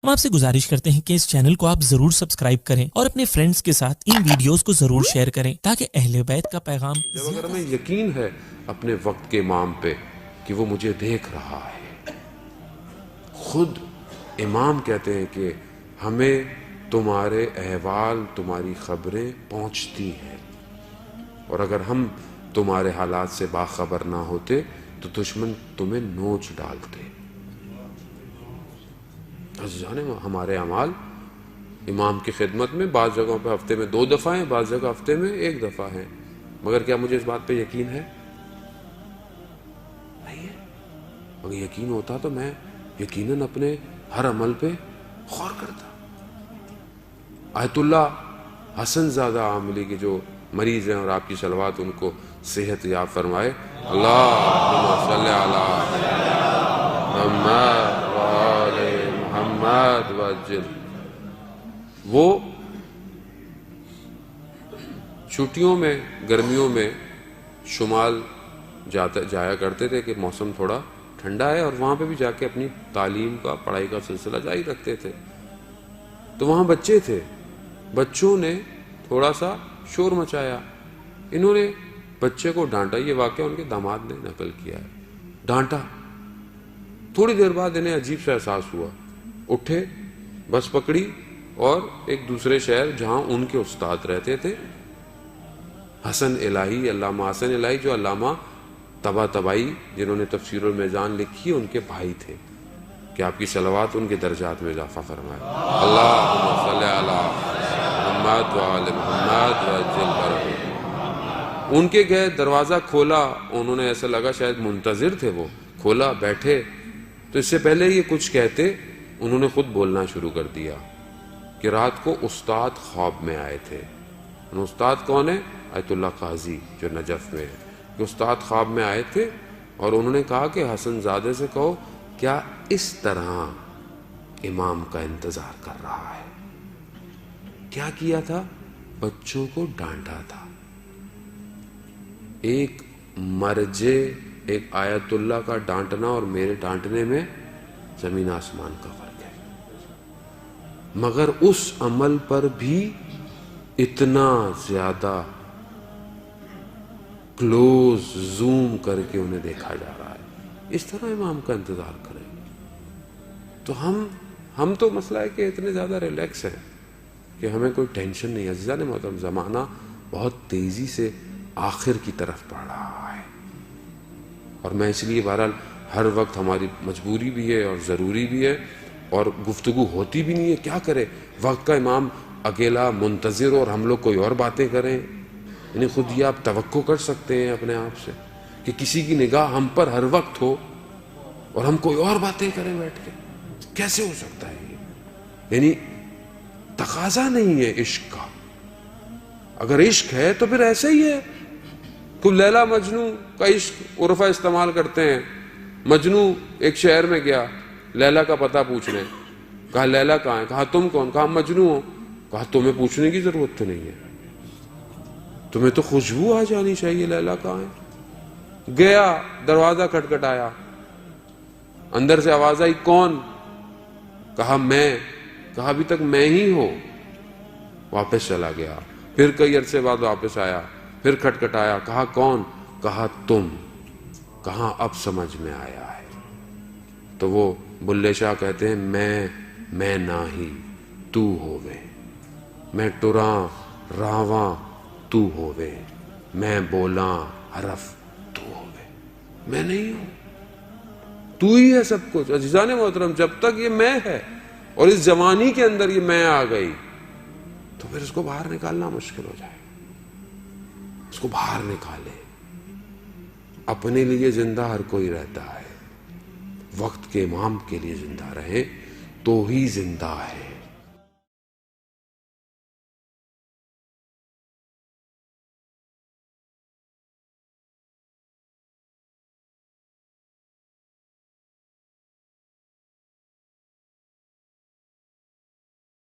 ہم آپ سے گزارش کرتے ہیں کہ اس چینل کو آپ ضرور سبسکرائب کریں اور اپنے فرینڈز کے ساتھ ان ویڈیوز کو ضرور شیئر کریں تاکہ اہل بیت کا پیغام جب اگر ہمیں یقین ہے اپنے وقت کے امام پہ کہ وہ مجھے دیکھ رہا ہے، خود امام کہتے ہیں کہ ہمیں تمہارے احوال، تمہاری خبریں پہنچتی ہیں، اور اگر ہم تمہارے حالات سے باخبر نہ ہوتے تو دشمن تمہیں نوچ ڈالتے۔ جانے ہمارے اعمال امام کی خدمت میں بعض جگہوں پہ ہفتے میں 2 دفعہ ہیں، بعض جگہ ہفتے میں 1 دفعہ ہیں، مگر کیا مجھے اس بات پہ یقین ہے؟ نہیں ہے۔ اگر یقین ہوتا تو میں یقیناً اپنے ہر عمل پہ غور کرتا۔ آیت اللہ حسن زادہ عاملی کے جو مریض ہیں، اور آپ کی صلوات ان کو صحت یاب فرمائے، اللہم صلی علی محمد وآل محمد وعجل۔ وہ چھٹیوں میں، گرمیوں میں شمال جایا کرتے تھے کہ موسم تھوڑا ٹھنڈا ہے، اور وہاں پہ بھی جا کے اپنی تعلیم کا، پڑھائی کا سلسلہ جاری رکھتے تھے۔ تو وہاں بچے تھے، بچوں نے تھوڑا سا شور مچایا، انہوں نے بچے کو ڈانٹا۔ یہ واقعہ ان کے داماد نے نقل کیا ہے۔ ڈانٹا، تھوڑی دیر بعد انہیں عجیب سا احساس ہوا، اٹھے، بس پکڑی اور ایک دوسرے شہر جہاں ان کے استاد رہتے تھے، حسن الہی، علامہ حسن الہی جو علامہ طباطبائی جنہوں نے تفسیر المیزان لکھی، ان کے بھائی تھے، کہ آپ کی صلوات ان کے درجات میں اضافہ فرمائے۔ اللہم صلی علی محمد وآل محمد وعجل فرجہ۔ ان کے گئے، دروازہ کھولا، انہوں نے ایسا لگا شاید منتظر تھے، وہ کھولا، بیٹھے، تو اس سے پہلے یہ کچھ کہتے انہوں نے خود بولنا شروع کر دیا کہ رات کو استاد خواب میں آئے تھے۔ استاد کون ہے؟ آیت اللہ قاضی جو نجف میں ہے، کہ استاد خواب میں آئے تھے اور انہوں نے کہا کہ حسن زادے سے کہو کیا اس طرح امام کا انتظار کر رہا ہے۔ کیا کیا تھا؟ بچوں کو ڈانٹا تھا۔ ایک مرجے، ایک آیت اللہ کا ڈانٹنا اور میرے ڈانٹنے میں زمین آسمان کا فرق ہے، مگر اس عمل پر بھی اتنا زیادہ کلوز زوم کر کے انہیں دیکھا جا رہا ہے۔ اس طرح امام کا انتظار کریں تو ہم تو مسئلہ ہے کہ اتنے زیادہ ریلیکس ہیں کہ ہمیں کوئی ٹینشن نہیں ہے۔ عزیزان محترم، زمانہ بہت تیزی سے آخر کی طرف بڑھ رہا ہے، اور میں اس لیے بہرحال ہر وقت ہماری مجبوری بھی ہے اور ضروری بھی ہے، اور گفتگو ہوتی بھی نہیں ہے، کیا کرے؟ وقت کا امام اکیلا منتظر اور ہم لوگ کوئی اور باتیں کریں، یعنی خود یہ آپ توقع کر سکتے ہیں اپنے آپ سے کہ کسی کی نگاہ ہم پر ہر وقت ہو اور ہم کوئی اور باتیں کریں بیٹھ کے؟ کیسے ہو سکتا ہے یہ؟ یعنی تقاضا نہیں ہے عشق کا۔ اگر عشق ہے تو پھر ایسے ہی ہے۔ کوئی لیلا مجنو کا عشق عرفہ استعمال کرتے ہیں۔ مجنو ایک شہر میں گیا لیلا کا پتہ پوچھنے، کہا لیلا کہاں ہے؟ کہا تم کون؟ کہا مجنو ہو۔ کہا تمہیں پوچھنے کی ضرورت تو نہیں ہے، تمہیں تو خوشبو آ جانی چاہیے لیلا کہاں ہے۔ گیا، دروازہ کھٹکھٹایا، اندر سے آواز آئی کون؟ کہا میں۔ کہا ابھی تک میں ہی ہوں۔ واپس چلا گیا، پھر کئی عرصے بعد واپس آیا، پھر کھٹکھٹایا، کہا کون؟ کہا تم۔ کہاں اب سمجھ میں آیا ہے۔ تو وہ بلے شاہ کہتے ہیں میں ناہی تو ہووے، میں ٹراں راواں تو ہووے، میں بولاں حرف تو ہووے۔ میں نہیں ہوں، تو ہی ہے سب کچھ۔ عزیزان محترم، جب تک یہ میں ہے اور اس جوانی کے اندر یہ میں آ گئی تو پھر اس کو باہر نکالنا مشکل ہو جائے۔ اس کو باہر نکالے۔ اپنے لیے زندہ ہر کوئی رہتا ہے، وقت کے امام کے لیے زندہ رہے تو ہی زندہ ہے۔